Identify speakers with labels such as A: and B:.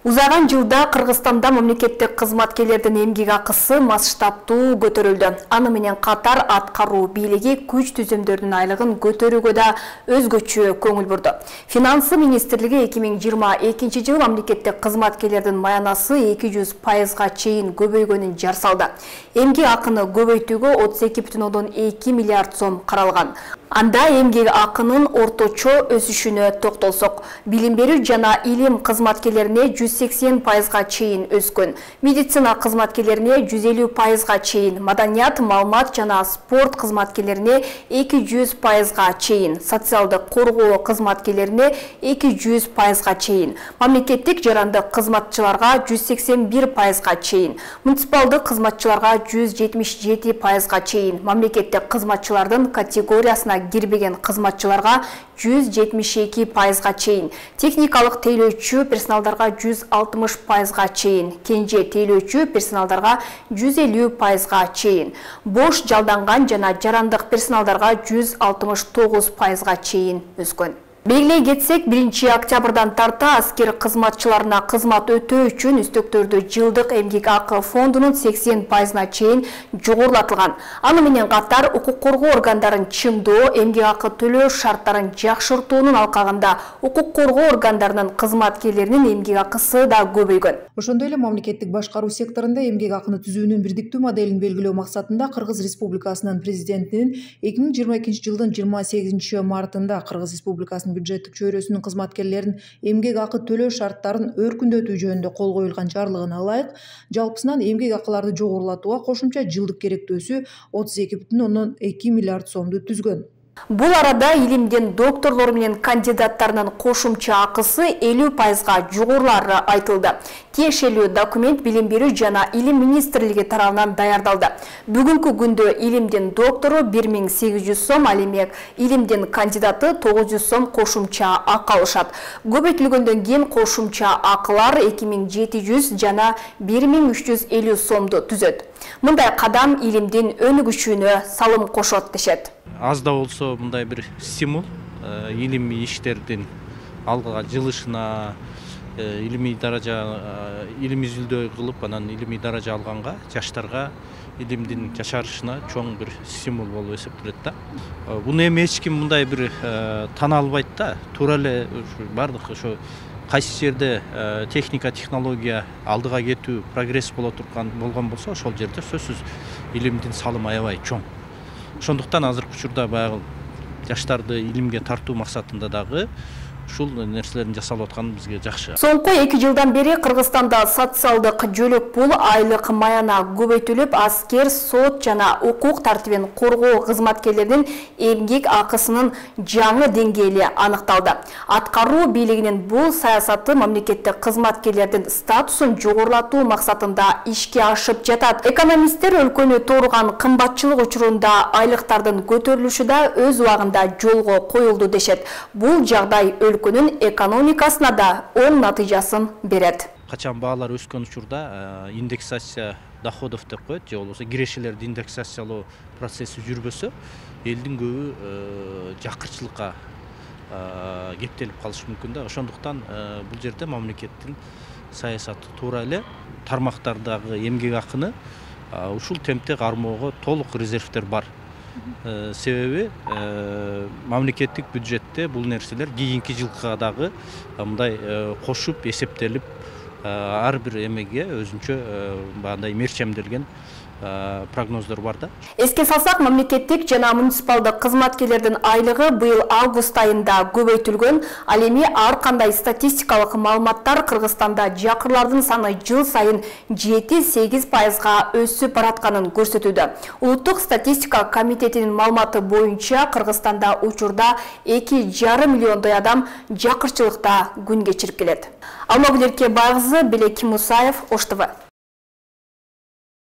A: Узаган жылда Кыргызстанда мамлекеттик кызматкерлердин эмгек акысы масштабтуу көтөрүлдү. Аны менен катар аткаруу бийлиги күч түзөмдөрдүн айлыгын көтөрүүгө да өзгөчө көңүл бурду. Финансы министрлиги 2022 жылы мамлекеттик кызматкерлердин маянасы 200%га чейин көбөйгөнүн жар салды. Эмгек акыны көбөйтүүгө 32,2 миллиард сом каралган. Анда эмгек акынын орточо өсүшүнө токтолсок, билим берүү жана илим кызматкерлерине 180%га чейин өскөн, медицина кызматкерлерине 150%га чейин, маданият, маалымат жана спорт кызматкерлерине 200%га чейин, социалдык коргоо кызматкерлерине 200%га чейин, мамлекеттик жарандык кызматчыларга 181%га чейин, муниципалдык кызматчыларга 177%га чейин, мамлекеттик кызматчылардын категориясына кирбеген кызматчыларга 172%га чейин, техникалык тейлөөчү персоналдарга 160%га чейин, кенже тейлөөчү персоналдарга 150%га чейин, бош жалданган жана жарандык персоналдарга 169%га чейин өскөн. Белгилей кетсек, 1 октябрдан тарта аскер кызматчыларына кызмат өтөө үчүн үстөктөрдү жылдык эмгек акы фондунун 80%на чейин жогорулатылган. Аны менен катар укук коргоо органдарын чыңдоо, эмгек акы төлөө шарттарын жакшыртуунун алкагында укук коргоо органдарынын кызматкерлеринин эмгек акысы да көбөйгөн.
B: Ошондой эле мамлекеттик башкаруу секторунда эмгек акыны түзүүнүн бирдиктүү моделин белгилөө максатында Кыргыз Республикасынын президентинин 2022 жылдын 28 мартында Кыргыз Республикасынын бюджеттик чөйрөсүнүн кызматкерлерин эмгек акы төлөө шарттарын өркүндөтүү жөнүндө кол коюлган жарлыгына ылайык жалпысынан эмгек акыларды жогорулатууга кошумча жылдык керектөөсү 32,2 миллиард сомду түзгөн.
A: Бул арада илимдин докторлору менен кандидаттарынын кошумча акысы 50%га жогорулары айтылды. Тиешелүү документ билим берүү жана илим министрлиги тарабынан даярдалды. Бүгүнкү күндө илимдин доктору 1800 сом, ал эми илимдин кандидаты 900 сом кошумча акы алышат. Көбөйтүлгөндөн кийин кошумча акылар 2700 жана 1350 сомду түзөт. Мындай кадам илимдин өнүгүшүнө салым кошот дешет.
C: Аз да болсо мындай бир стимул илимий иштердин алга жылышына, илимий даража, илимий изилдөө кылып, анан илимий даража алганга, жаштарга илимдин жашарышына чоң бир стимул болуп эсептелет да. Буну эми эч ким мындай бир тана албайт да. Туура эле бардык ошо кайсы жерде техника, технология алдыга кетүү, прогресс болгон болсо, ошол жерде сөзсүз илимдин салымы аябай чоң. Ошондуктан азыркы учурда баягы жаштарды илимге тартуу максатында дагы ушул нерселердин жасалып атканы бизге жакшы.
A: Соңку 2 жылдан бери Кыргызстанда социалдык жөлөк пул, айлык маяна көбөйтүлүп, аскер, сот жана укук тартибин коргоо кызматкерлеринин эмгек акысынын жаңы деңгээли аныкталды. Аткаруу бийлигинин бул саясаты мамлекеттик кызматкерлердин статусун жогорулатуу максатында ишке ашып жатат. Экономисттер өлкөнү тууруган кымбатчылык учурунда айлыктардын көтөрүлүшү да өз убагында жолго коюлду дешет. Бул жагдай өлкөнүн экономикасына да оң натыйжасын берет.
C: Качан баалар өскөн учурда индексация доходов деп коет, же болбосо кирешелерди индексациялоо процесси жүрбөсө, элдин көбү жакырчылыкка кептелип калышы мүмкүн да. Ошондуктан бул жерде мамлекеттин саясаты туура эле тармактардагы эмгек акыны ушул темпте кармоого толук резервдер бар. Себеби мамлекеттик бюджетте бул нерселер кийинки жылга дагы мындай кошуп эсептелип ар бир эмеге өзүнчө бандай мерчемделген прогноздор бар да.
A: Эске салсак, мамлекеттик жана муниципалдык кызматкерлердин айлыгы быйыл август айында көбөйтүлгөн. Ал эми ар кандай статистикалык маалыматтар Кыргызстанда жакырлардын саны жыл сайын 7-8%га өсүп баратканын көрсөтүүдө. Улуттук статистика комитетинин маалыматы боюнча Кыргызстанда учурда 2,5 миллиондой адам жакырчылыкта күн кечирип келет. Алмагүл Эркебайкызы, Белек Мусаев, Ош ТВ.